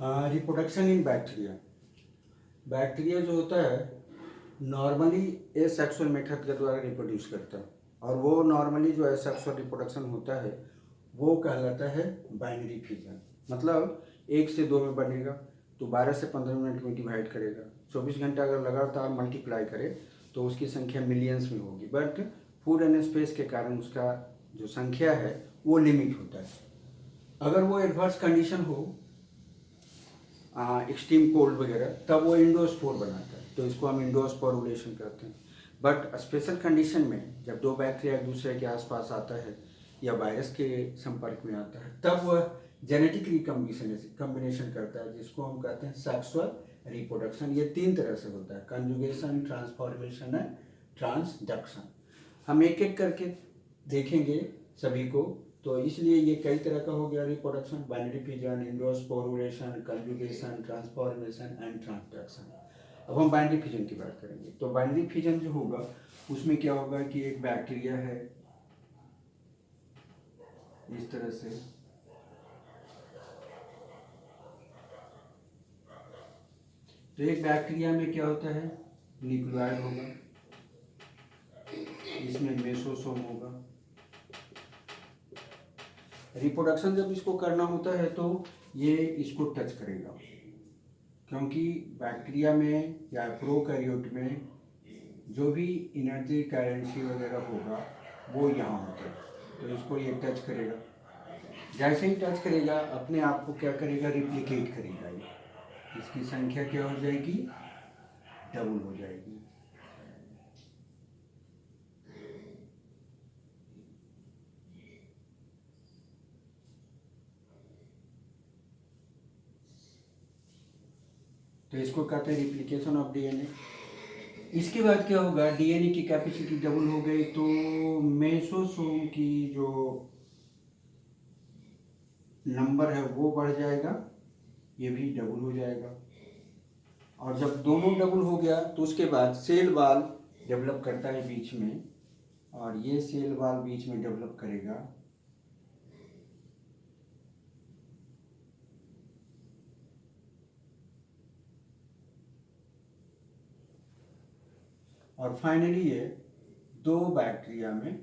Reproduction in bacteria. Bacteria जो होता है नॉर्मली एसेक्सुअल मेथड के द्वारा रिप्रोड्यूस करता है, और वो नॉर्मली जो एसेक्सुअल रिप्रोडक्शन होता है वो कहलाता है बाइनरी फिजन। मतलब 1 से 2 में बनेगा तो 12 से 15 मिनट में डिवाइड करेगा। 24 घंटा अगर लगातार मल्टीप्लाई करे तो उसकी संख्या मिलियंस में होगी, बट फूड एंड स्पेस के कारण उसका जो संख्या है वो लिमिट होता है। अगर वो एडवर्स कंडीशन हो, एक्सट्रीम कोल्ड वगैरह, तब वो इंडोस्पोर बनाता है, तो इसको हम इंडोस्पोरुलेशन कहते हैं। बट स्पेशल कंडीशन में जब दो बैक्टीरिया एक दूसरे के आसपास आता है या वायरस के संपर्क में आता है, तब वह जेनेटिक रिकम्बिनेशन करता है, जिसको हम कहते हैं सेक्सुअल रिप्रोडक्शन। ये 3 तरह से होता है: कंजुगेशन, ट्रांसफॉर्मेशन एंड ट्रांसडक्शन। हम एक एक करके देखेंगे सभी को, तो इसलिए ये कई तरह का हो गया reproduction: binary fission, endosporulation, conjugation, transformation and transduction. अब हम बाइनरी फिजन की बात करेंगे। तो बाइनरी फिजन जो होगा उसमें क्या होगा कि एक बैक्टीरिया है इस तरह से, तो एक बैक्टीरिया में क्या होता है, न्यूक्लियाइड होगा, इसमें मेसोसोम होगा। रिप्रोडक्शन जब इसको करना होता है तो ये इसको टच करेगा, क्योंकि बैक्टीरिया में या प्रोकैरियोट में जो भी एनर्जी करेंसी वगैरह होगा वो यहाँ होता है, तो इसको ये टच करेगा। जैसे ही टच करेगा अपने आप को क्या करेगा, रिप्लिकेट करेगा। ये इसकी संख्या क्या हो जाएगी, डबल हो जाएगी। तो इसको कहते हैं रिप्लिकेशन ऑफ डीएनए। इसके बाद क्या होगा, डीएनए की कैपेसिटी डबल हो गई तो मेसोसोम की जो नंबर है वो बढ़ जाएगा, ये भी डबल हो जाएगा। और जब दोनों डबल हो गया तो उसके बाद सेल वॉल डेवलप करता है बीच में, और ये सेल वॉल बीच में डेवलप करेगा। और फाइनली ये 2 बैक्टीरिया में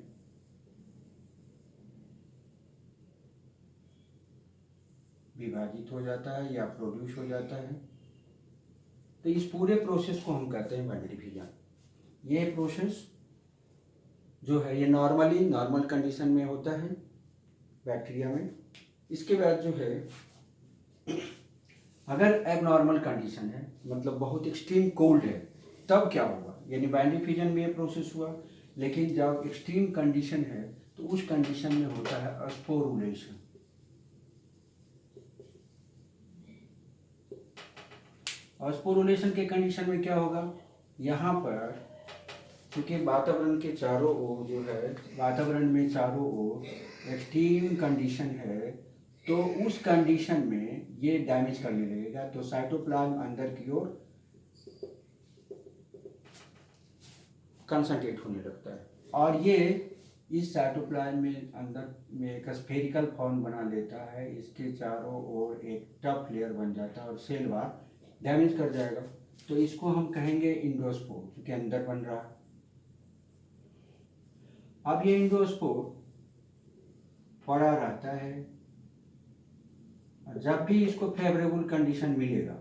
विभाजित हो जाता है या प्रोड्यूस हो जाता है। तो इस पूरे प्रोसेस को हम कहते हैं बाइनरी फिजन। ये प्रोसेस जो है ये नॉर्मल कंडीशन में होता है बैक्टीरिया में। इसके बाद जो है अगर एबनॉर्मल कंडीशन है, मतलब बहुत एक्सट्रीम कोल्ड है, तब क्या होगा, यानी बाइनरी फिजन में ये प्रोसेस हुआ। लेकिन जब एक्सट्रीम कंडीशन है तो उस कंडीशन में होता है स्पोरुलेशन। और स्पोरुलेशन के कंडीशन में क्या होगा, यहाँ पर क्योंकि वातावरण के चारों ओर जो है, वातावरण में चारों ओर एक्सट्रीम कंडीशन है, तो उस कंडीशन में ये डैमेज करने लगेगा, तो साइटोप्लाज्म अंदर की ओर कंसंट्रेट होने लगता है, और ये इस साइटोप्लाज्म में अंदर में एक स्फेरिकल फॉर्म बना लेता है। इसके चारों ओर एक टफ लेयर बन जाता है और सेल वॉल डैमेज कर जाएगा, तो इसको हम कहेंगे इंडोस्पोर, क्योंकि अंदर बन रहा है। अब ये इंडोस्पोर पड़ा रहता है, जब भी इसको फेवरेबल कंडीशन मिलेगा,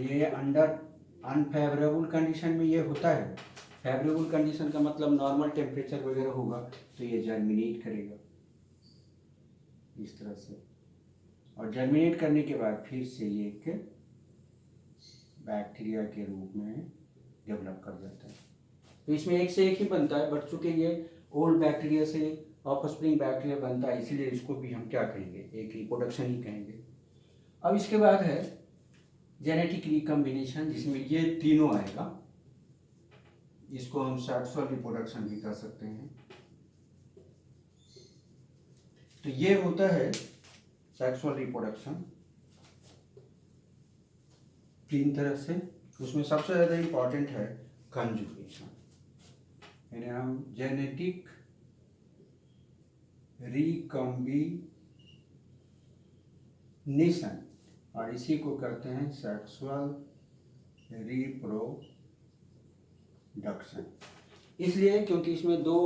ये अंडर अनफेवरेबल कंडीशन में ये होता है। फेवरेबल कंडीशन का मतलब नॉर्मल टेम्परेचर वगैरह होगा तो ये जर्मिनेट करेगा इस तरह से, और जर्मिनेट करने के बाद फिर से ये एक बैक्टीरिया के रूप में डेवलप कर जाता है। तो इसमें एक से एक ही बनता है, बट चूंकि ये ओल्ड बैक्टीरिया से ऑफस्प्रिंग बैक्टीरिया बनता है, इसलिए इसको भी हम क्या कहेंगे, एक रिप्रोडक्शन ही कहेंगे। अब इसके बाद है जेनेटिक रिकम्बिनेशन, जिसमें ये तीनों आएगा। इसको हम सेक्सुअल रिप्रोडक्शन भी कर सकते हैं। तो ये होता है सेक्सुअल रिप्रोडक्शन 3 तरह से। उसमें सबसे ज़्यादा इम्पॉर्टेंट है कंजुगेशन, यानी हम जेनेटिक रिकम्बिनेशन और इसी को करते हैं सेक्सुअल रिप्रोडक्शन। इसलिए क्योंकि इसमें दो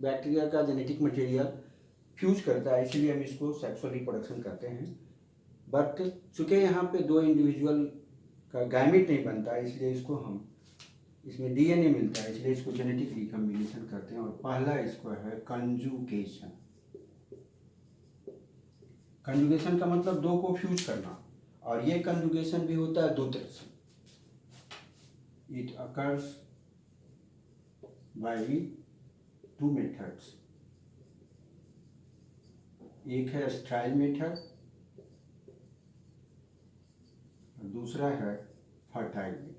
बैक्टीरिया का जेनेटिक मटेरियल फ्यूज करता है, इसलिए हम इसको सेक्सुअल रिप्रोडक्शन कहते हैं। बट चूँकि यहाँ पे दो इंडिविजुअल का गैमेट नहीं बनता है, इसलिए इसको हम इसमें डीएनए मिलता है, इसलिए इसको जेनेटिक रिकम्बिनेशन करते हैं। और पहला इसको है कंजुगेशन। कंजुगेशन का मतलब दो को फ्यूज करना, और ये कंजुगेशन भी होता है दो तरह से। It occurs by two methods. एक है स्ट्राइल मेथड, दूसरा है फर्टाइल मेथड।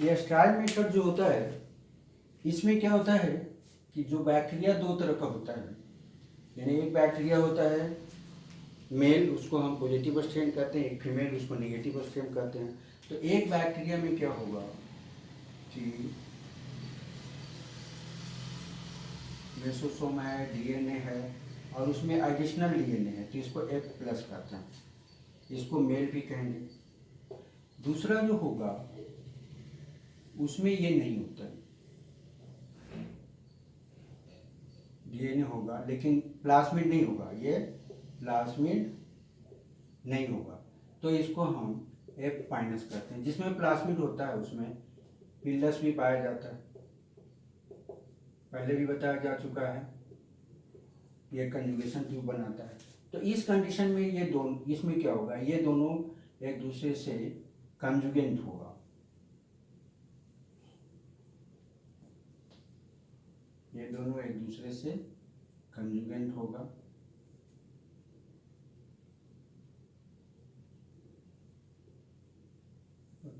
ये स्ट्राइल मेथड जो होता है, इसमें क्या होता है कि जो बैक्टीरिया दो तरह का होता है, यानी एक बैक्टीरिया होता है मेल, उसको हम पॉजिटिव स्ट्रेन कहते हैं, एक फीमेल, उसको नेगेटिव स्ट्रेन कहते हैं। तो एक बैक्टीरिया में क्या होगा कि मेसोसोम है, डीएनए है, और उसमें एडिशनल डीएनए है, तो इसको F+ कहते हैं, इसको मेल भी कहेंगे। दूसरा जो होगा उसमें ये नहीं होता है, डीएनए होगा लेकिन प्लास्मिड नहीं होगा, ये प्लास्मिड नहीं होगा, तो इसको हम F- कहते हैं। जिसमें प्लास्मिड होता है उसमें पिल्लस भी पाया जाता है, पहले भी बताया जा चुका है, ये कंजुगेशन ट्यूब बनाता है। तो इस कंडीशन में ये दोनों, इसमें क्या होगा, ये दोनों एक दूसरे से कंजुगेंट होगा। ये दोनों एक दूसरे से कंजुगेंट होगा।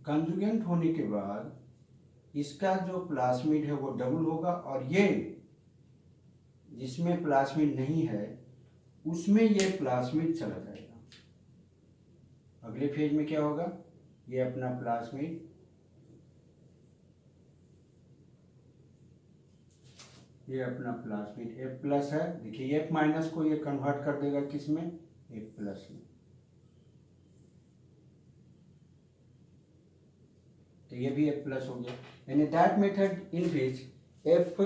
कंजुगेंट होने के बाद इसका जो प्लास्मिड है वो डबल होगा, और ये जिसमें प्लास्मिड नहीं है उसमें ये प्लास्मिड चला जाएगा। अगले फेज में क्या होगा, ये अपना प्लास्मिड F+ है, देखिए F- को ये कन्वर्ट कर देगा किस में, F+ में। तो ये भी F+ हो गया, यानी that method in which F-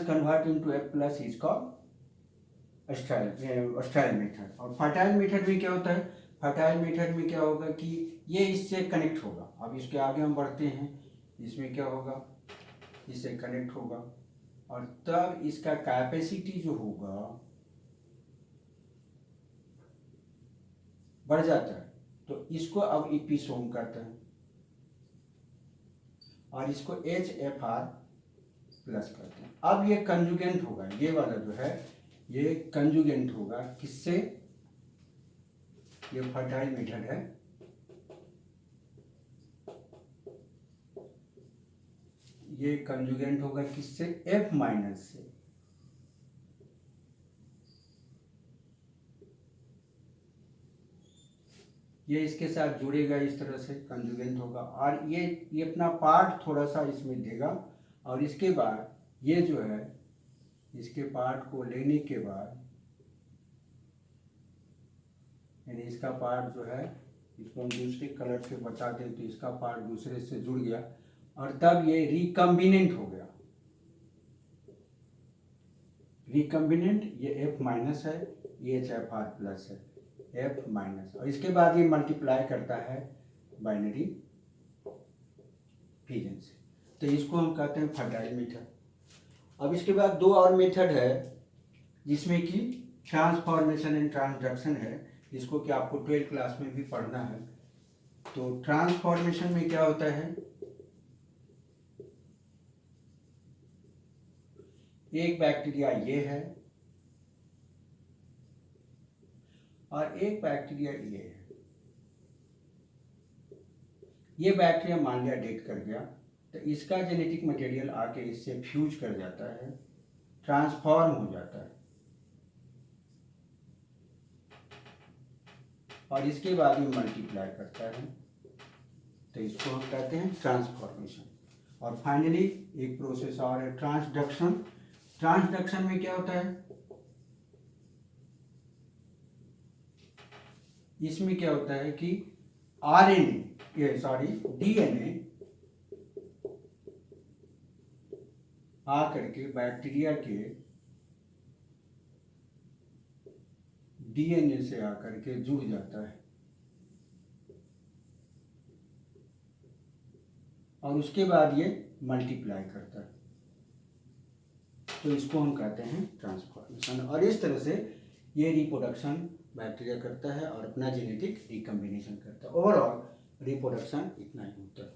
convert into F+ is called style method. और फर्टाइल मेथड में क्या होता है, फर्टाइल मेथड में क्या होगा कि ये इससे कनेक्ट होगा। अब इसके आगे हम बढ़ते हैं, इसमें क्या होगा, इससे कनेक्ट होगा, और तब इसका कैपेसिटी जो होगा बढ़ जाता है, तो इसको अब इपिसोम कहते हैं, और इसको HFR+ कहते हैं। अब ये कंजुगेंट होगा, ये वाला जो है ये कंजुगेंट होगा किससे, ये फर्टाइल मेथड है, ये कंजुगेंट होगा किससे, F- से। ये इसके साथ जुड़ेगा, इस तरह से कंजुगेंट होगा, और ये अपना पार्ट थोड़ा सा इसमें देगा, और इसके बाद ये जो है इसके पार्ट को लेने के बाद, यानी इसका पार्ट जो है, इसको हम दूसरे कलर से बता दें तो इसका पार्ट दूसरे से जुड़ गया, और तब ये रिकम्बिनेंट हो गया। रिकम्बिनेंट ये F- है, ये HFR+ है, F-, और इसके बाद ये मल्टीप्लाई करता है बाइनरी फिजन से, तो इसको हम कहते हैं फर्टाइल मेथड। अब इसके बाद दो और मेथड है जिसमें कि ट्रांसफॉर्मेशन एंड ट्रांसडक्शन है, जिसको कि आपको 12th क्लास में भी पढ़ना है। तो ट्रांसफॉर्मेशन में क्या होता है, एक बैक्टीरिया ये है और एक बैक्टीरिया ये है। ये बैक्टीरिया मान लिया डेट कर गया, तो इसका जेनेटिक मटेरियल आके इससे फ्यूज कर जाता है, ट्रांसफॉर्म हो जाता है, और इसके बाद में मल्टीप्लाई करता है, तो इसको हम कहते हैं ट्रांसफॉर्मेशन। और फाइनली एक प्रोसेस और है ट्रांसडक्शन। ट्रांसडक्शन में क्या होता है, इसमें क्या होता है कि आरएनए ये सॉरी डीएनए आ करके बैक्टीरिया के डीएनए से आकर के जुड़ जाता है और उसके बाद ये मल्टीप्लाई करता है, तो इसको हम कहते हैं ट्रांसफॉर्मेशन। और इस तरह से ये रिप्रोडक्शन बैक्टीरिया करता है और अपना जेनेटिक रिकम्बिनेशन करता है। ओवरऑल रिप्रोडक्शन इतना ही होता है।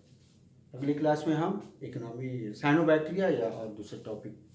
अगली क्लास में हम इकोनॉमी साइनोबैक्टीरिया या और दूसरे टॉपिक